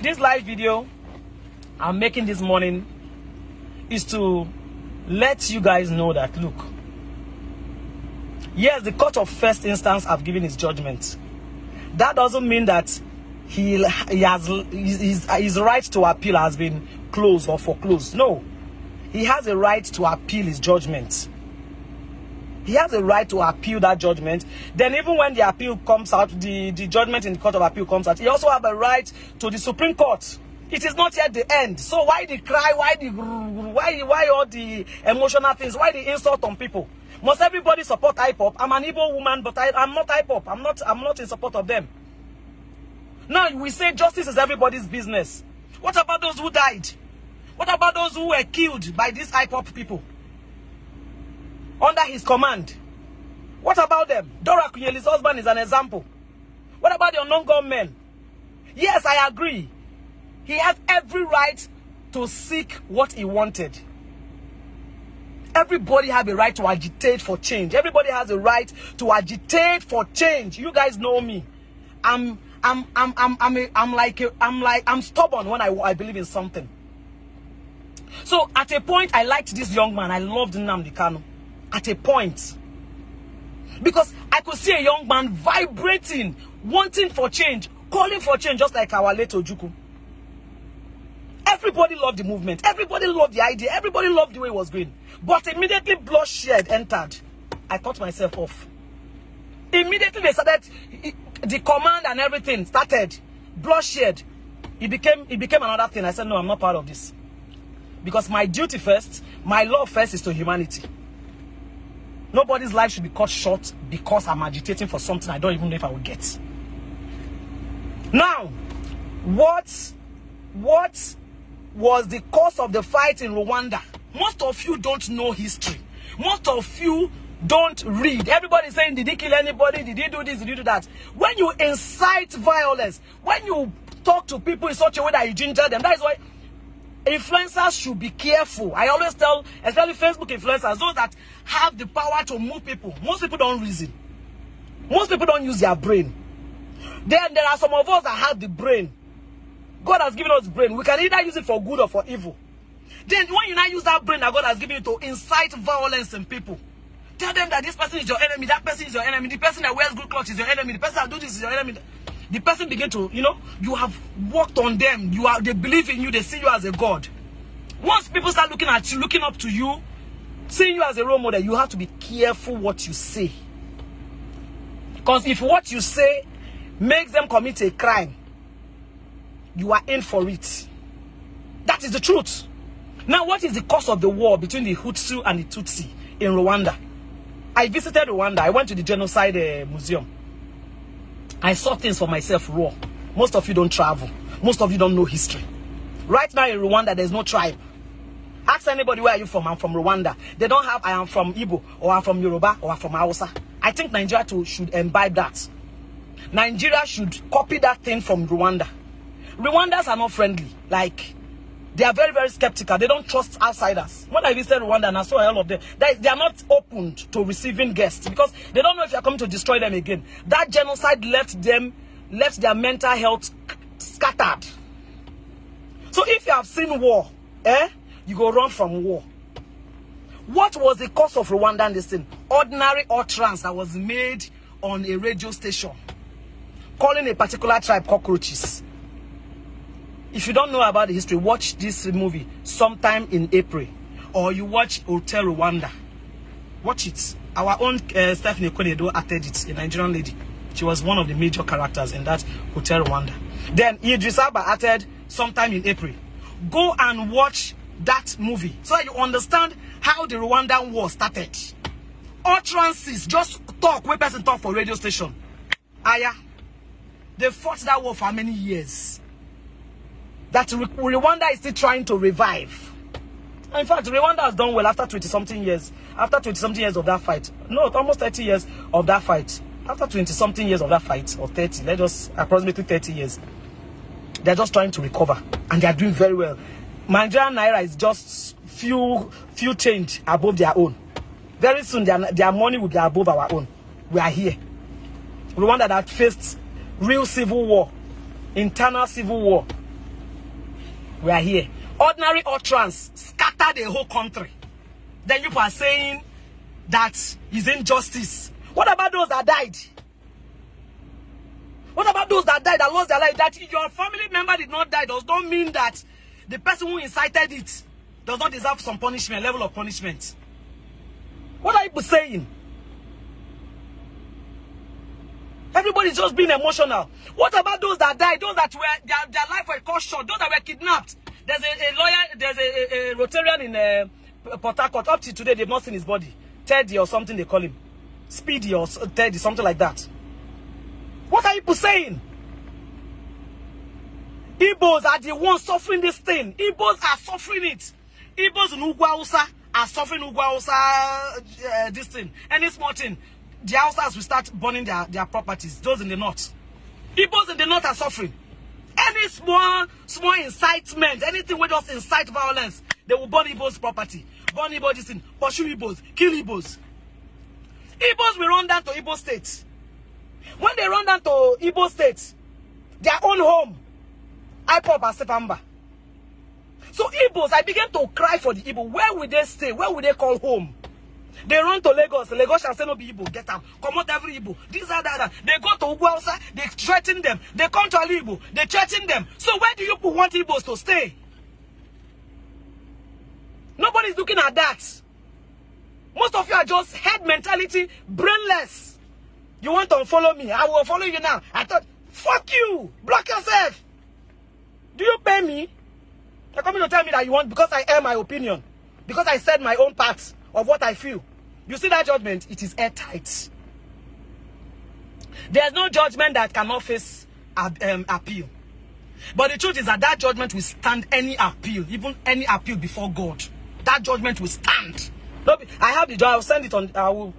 This live video I'm making this morning is to let you guys know that, look, yes, the court of first instance have given his judgment. That doesn't mean that his right to appeal has been closed or foreclosed. No, he has a right to appeal his judgment. He has a right to appeal that judgment. Then even when the appeal comes out, the judgment in the court of appeal comes out, he also has a right to the Supreme Court. It is not yet the end. So why the cry? Why all the emotional things? Why the insult on people? Must everybody support IPOB? I'm an Igbo woman, but I'm not IPOB. I'm not in support of them. Now we say justice is everybody's business. What about those who died? What about those who were killed by these IPOB people under his command? What about them? Dora Akunyeli's husband is an example. What about the unknown gunmen? Yes, I agree. He has every right to seek what he wanted. Everybody has a right to agitate for change. Everybody has a right to agitate for change. You guys know me. I'm stubborn when I believe in something. So at a point, I liked this young man. I loved Nnamdi Kanu. At a point, because I could see a young man vibrating, wanting for change, calling for change, just like our late Ojukwu. Everybody loved the movement. Everybody loved the idea. Everybody loved the way it was going. But immediately bloodshed entered. I cut myself off. Immediately they started, the command and everything started. Bloodshed. It became another thing. I said, no, I'm not part of this. Because my duty first, my love first is to humanity. Nobody's life should be cut short because I'm agitating for something I don't even know if I will get. Now, what was the cause of the fight in Rwanda? Most of you don't know history. Most of you don't read. Everybody's saying, did he kill anybody? Did he do this? Did he do that? When you incite violence, when you talk to people in such a way that you ginger them, that is why influencers should be careful. I always tell, especially Facebook influencers, those that have the power to move people. Most people don't reason. Most people don't use their brain. Then there are some of us that have the brain. God has given us brain. We can either use it for good or for evil. Then when you now use that brain that God has given you to incite violence in people, tell them that this person is your enemy, that person is your enemy, the person that wears good clothes is your enemy, the person that do this is your enemy. The person begin to, you have worked on them. They believe in you. They see you as a God. Once people start looking at you, looking up to you, seeing you as a role model, you have to be careful what you say. Because if what you say makes them commit a crime, you are in for it. That is the truth. Now, what is the cause of the war between the Hutu and the Tutsi in Rwanda? I visited Rwanda. I went to the genocide museum. I saw things for myself raw. Most of you don't travel. Most of you don't know history. Right now in Rwanda, there's no tribe. Ask anybody, where are you from? I'm from Rwanda. They don't have, I am from Igbo, or I'm from Yoruba, or I'm from Hausa. I think Nigeria too should imbibe that. Nigeria should copy that thing from Rwanda. Rwandans are not friendly. Like, they are very, very skeptical. They don't trust outsiders. When I visited Rwanda and I saw all of them, they are not open to receiving guests because they don't know if you are coming to destroy them again. That genocide left their mental health scattered. So if you have seen war, you go run from war. What was the cause of Rwandan this thing? Ordinary utterance that was made on a radio station, calling a particular tribe cockroaches. If you don't know about the history, watch this movie sometime in April. Or you watch Hotel Rwanda. Watch it. Our own Stephanie Konedo acted it, a Nigerian lady. She was one of the major characters in that Hotel Rwanda. Then Idris Elba acted sometime in April. Go and watch that movie so that you understand how the Rwandan war started. Utterances, just talk, where person talk for radio station. Aya. They fought that war for how many years? That Rwanda is still trying to revive. In fact, Rwanda has done well after 20-something years. After 20-something years of that fight. No, almost 30 years of that fight. After 20-something years of that fight, or 30, let's just approximately 30 years. They're just trying to recover. And they're doing very well. Nigerian Naira is just few change above their own. Very soon, their money will be above our own. We are here. Rwanda that faced real civil war. Internal civil war. We are here. Ordinary utterance scatter the whole country. Then you are saying that is injustice. What about those that died? What about those that died, that lost their life? That your family member did not die does not mean that the person who incited it does not deserve some punishment, level of punishment. What are you saying? Everybody's just being emotional. What about those that died? Those that were their life were cut short. Those that were kidnapped. There's a lawyer. There's a Rotarian in Port Harcourt. Up to today, they've not seen his body. Teddy or something they call him. Speedy or Teddy, something like that. What are you saying? Igbos are the ones suffering this thing. Igbos are suffering it. Igbos in Ugwa are suffering Ugwa this thing. Any small thing, the Hausas will start burning their properties. Those in the north. Igbos in the north are suffering. Any small incitement, anything will just incite violence, they will burn Igbos' property. Burn Igbos this thing, pursue Igbos, kill Igbos. Igbos will run down to Igbo State. When they run down to Igbo State, their own home, IPOB and Sepamba. So Igbos, I began to cry for the Igbo. Where will they stay? Where will they call home? They run to Lagos. Lagos shall say no be Igbo. Get out. Come out every Igbo. These are that. They go to Ugwausa. They threaten them. They come to Ali Igbo. They threaten them. So where do you want Igbos to stay? Nobody's looking at that. Most of you are just head mentality, brainless. You want to unfollow me? I will follow you now. I thought, fuck you. Block yourself. Do you pay me? You're coming to tell me that you want, because I air my opinion, because I said my own part of what I feel. You see that judgment? It is airtight. There's no judgment that cannot face appeal. But the truth is that that judgment will stand any appeal, even any appeal before God. That judgment will stand. I have the job. I'll send it on. I will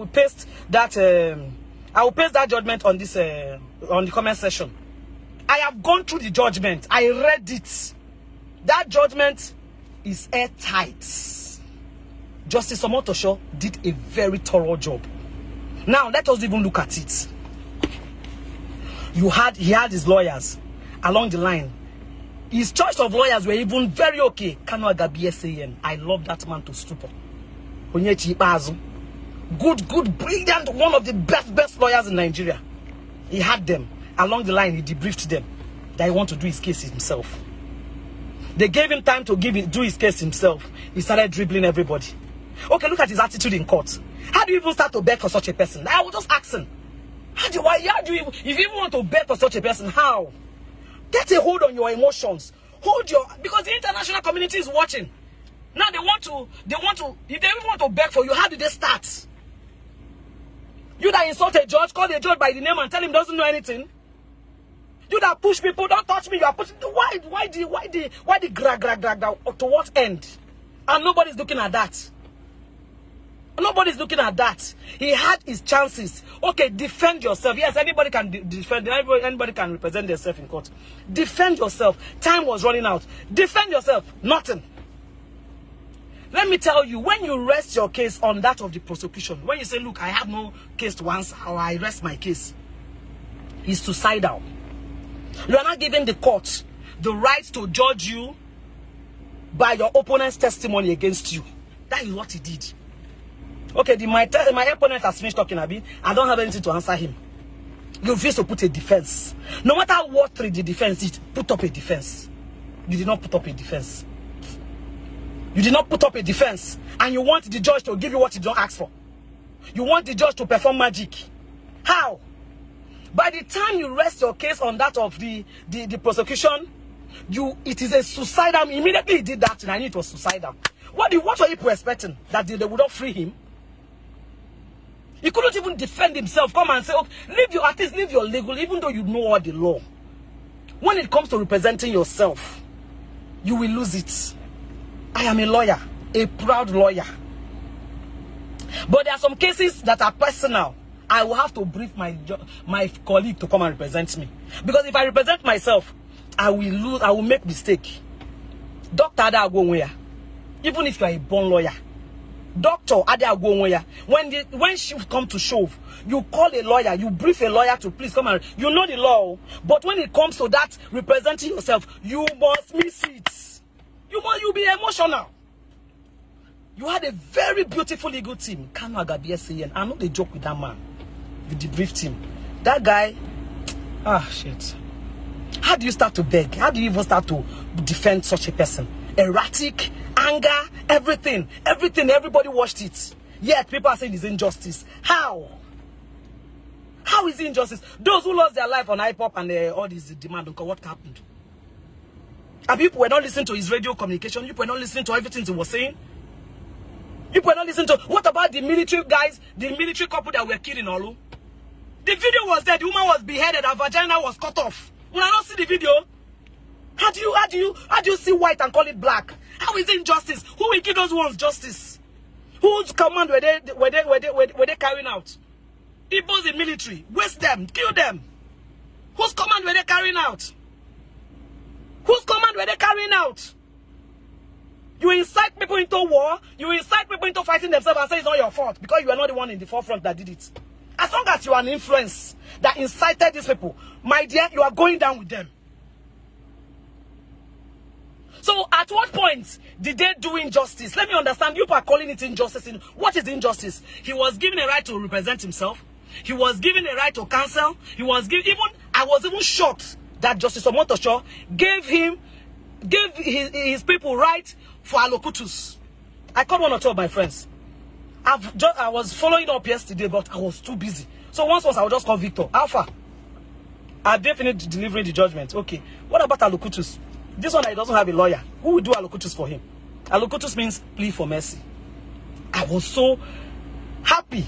paste that. I will paste that judgment on this on the comment section. I have gone through the judgment. I read it. That judgment is airtight. Justice Omotosho did a very thorough job. Now let us even look at it. He had his lawyers along the line. His choice of lawyers were even very okay. Kanu Agabi SAN. I love that man to stupor. Onyechi Ipazu. Good, brilliant, one of the best lawyers in Nigeria. He had them. Along the line, he debriefed them that he want to do his case himself. They gave him time to do his case himself. He started dribbling everybody. Okay, look at his attitude in court. How do you even start to beg for such a person? I was just asking. How do you if you even want to beg for such a person, how? Get a hold on your emotions. Because the international community is watching. Now they want to, if they even want to beg for you, how do they start? You that insult a judge, call the judge by the name and tell him doesn't know anything. You that push people, don't touch me, you are pushing. Why the drag to what end? And nobody's looking at that. Nobody's looking at that. He had his chances. Okay, defend yourself. Yes, anybody can defend. Anybody can represent themselves in court. Defend yourself. Time was running out. Defend yourself. Nothing. Let me tell you, when you rest your case on that of the prosecution, when you say, look, I have no case to answer, or I rest my case, it's suicidal. You are not giving the court the right to judge you by your opponent's testimony against you. That is what he did. Okay, my opponent has finished talking, Abi. I don't have anything to answer him. You refuse to put a defense. No matter what the defense is, put up a defense. You did not put up a defense. You did not put up a defense. And you want the judge to give you what you don't ask for. You want the judge to perform magic. How? By the time you rest your case on that of the prosecution, it is a suicidal. Immediately he did that, and I knew it was suicidal. What were people expecting? That they would not free him? He couldn't even defend himself. Come and say, okay, at least leave your legal, even though you know all the law. When it comes to representing yourself, you will lose it. I am a lawyer, a proud lawyer. But there are some cases that are personal. I will have to brief my colleague to come and represent me. Because if I represent myself, I will lose, I will make mistake. Dr. Ada Agwonweya, even if you are a born lawyer, Doctor when she come to shove, you call a lawyer, you brief a lawyer to please come and you know the law. But when it comes to that representing yourself, you must miss it. You be emotional. You had a very beautiful legal team. Kanu Agabie saying, I know they joke with that man. You debriefed him. That guy, shit. How do you start to beg? How do you even start to defend such a person? Erratic, anger, everything, everybody watched it. Yet people are saying it's injustice. How? How is it injustice? Those who lost their life on IPOP and all this demand, what happened? And people were not listening to his radio communication. People were not listening to everything he was saying. People were not listening to, what about the military guys, the military couple that were killed in Olu? The video was there, the woman was beheaded, her vagina was cut off. When I don't see the video, how do you see white and call it black? How is it injustice? Who will give those ones justice? Whose command were they carrying out? Igbos in military, waste them, kill them. Whose command were they carrying out? Whose command were they carrying out? You incite people into war, you incite people into fighting themselves and say it's not your fault because you are not the one in the forefront that did it. As long as you are an influence that incited these people, my dear, you are going down with them. So at what point did they do injustice? Let me understand. You are calling it injustice. What is injustice? He was given a right to represent himself. He was given a right to counsel. He was given, I was even shocked that Justice Omotosho gave his people right for allocutus. I called one or two of my friends. I was following up yesterday, but I was too busy. So once I will just call Victor. Alpha, I definitely delivering the judgment. Okay. What about allocutus? This one, he doesn't have a lawyer. Who will do allocutus for him? Allocutus means plea for mercy. I was so happy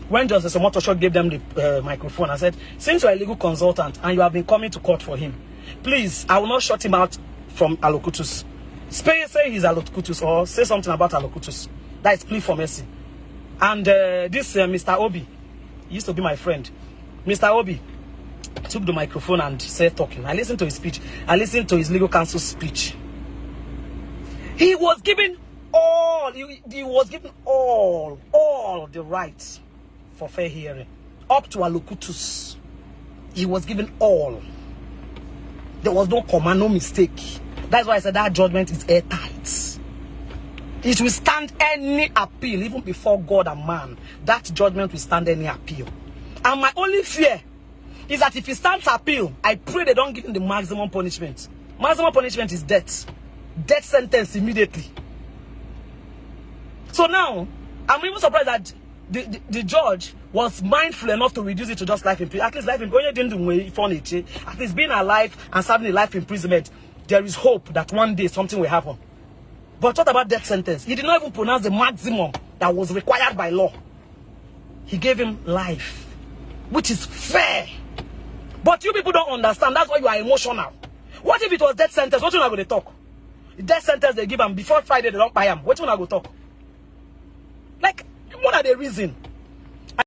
when Justice Omotosho gave them the microphone. I said, since you're a legal consultant and you have been coming to court for him, please, I will not shut him out from allocutus. Say he's allocutus or say something about allocutus. That is plea for mercy. And this Mr. Obi, he used to be my friend. Mr. Obi took the microphone and said talking. I listened to his speech. I listened to his legal counsel's speech. He was given all, he was given all the rights for fair hearing. Up to allocutus. He was given all. There was no comma, no mistake. That's why I said that judgment is airtight. It will stand any appeal, even before God and man. That judgment will stand any appeal. And my only fear is that if he stands appeal, I pray they don't give him the maximum punishment. Maximum punishment is death. Death sentence immediately. So now, I'm even surprised that the judge was mindful enough to reduce it to just life imprisonment. At least life imprisonment. At least being alive and serving a life imprisonment, there is hope that one day something will happen. But what about death sentence? He did not even pronounce the maximum that was required by law. He gave him life, which is fair. But you people don't understand. That's why you are emotional. What if it was death sentence? What you not going to talk? Death sentence they give him before Friday they don't buy him. What you not going to talk? Like, what are the reason?